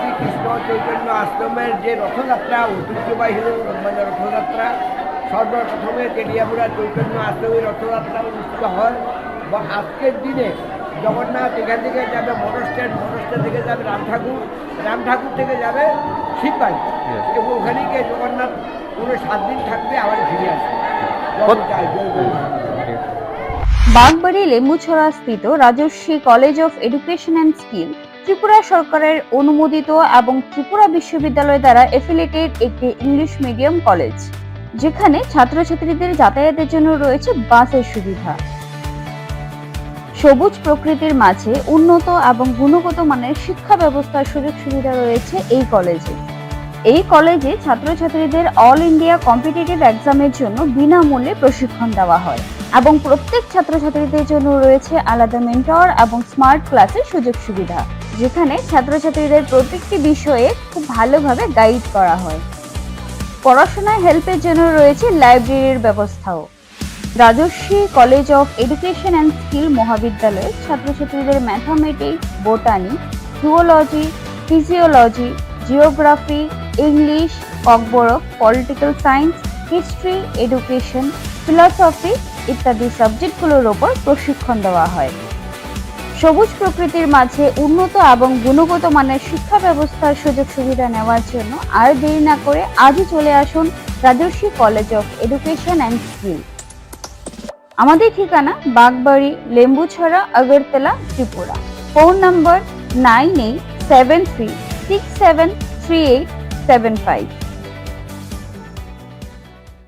শ্রীকৃষ্ণ চৈতন্য আশ্রমের যে রথযাত্রা ঐতিহ্যবাহী মানে রথযাত্রা সর্বপ্রথমে তেলিয়ামুড়া চৈতন্য আশ্রমের রথযাত্রা অনুষ্ঠিত হয় বা আজকের দিনে জগন্নাথ এখান থেকে যাবে মনস্টেন থেকে যাবে রামঠাকুর থেকে যাবে শিববাই এবং ওখানে গিয়ে জগন্নাথ পুরো 7 দিন থাকবে আবার ফিরে আসবে। বাগবাড়ি লেম্বুছড়া স্থিত Rajarshi college of education and skill Tripura সরকারের অনুমোদিত এবং ত্রিপুরা বিশ্ববিদ্যালয় দ্বারা এফিলিয়েটেড একটি ইংলিশ মিডিয়াম কলেজ, যেখানে ছাত্রছাত্রীদের যাতায়াতের জন্য রয়েছে বাসের সুবিধা। সবুজ প্রকৃতির মাঝে উন্নত এবং গুণগত মানের শিক্ষা ব্যবস্থার সুযোগ সুবিধা রয়েছে এই কলেজে। এই কলেজে ছাত্রছাত্রীদের অল ইন্ডিয়া কম্পিটিটিভ এক্সামের জন্য বিনামূল্যে প্রশিক্ষণ দেওয়া হয় এবং প্রত্যেক ছাত্রছাত্রীদের জন্য রয়েছে আলাদা মেন্টর এবং স্মার্ট ক্লাসের সুযোগ সুবিধা, যেখানে ছাত্রছাত্রীদের প্রত্যেকটি বিষয়ে খুব ভালোভাবে গাইড করা হয়। পড়াশোনায় হেল্পের জন্য রয়েছে লাইব্রেরির ব্যবস্থাও। Rajarshi college of education and skill মহাবিদ্যালয়ে ছাত্রছাত্রীদের mathematics, botany, zoology, physiology, geography, English, Kokborok, political science, history, education, philosophy ইত্যাদি সাবজেক্টগুলোর ওপর প্রশিক্ষণ দেওয়া হয়। সবুজ প্রকৃতির মাঝে উন্নত এবং গুণগত মানের শিক্ষা ব্যবস্থার সুযোগ সুবিধা নেওয়ার জন্য আর দেরি না করে আজই চলে আসুন Rajarshi college of education and skill. আমাদের ঠিকানা বাগবাড়ি, লেম্বুছড়া, আগরতলা, ত্রিপুরা। Phone number 9873673875।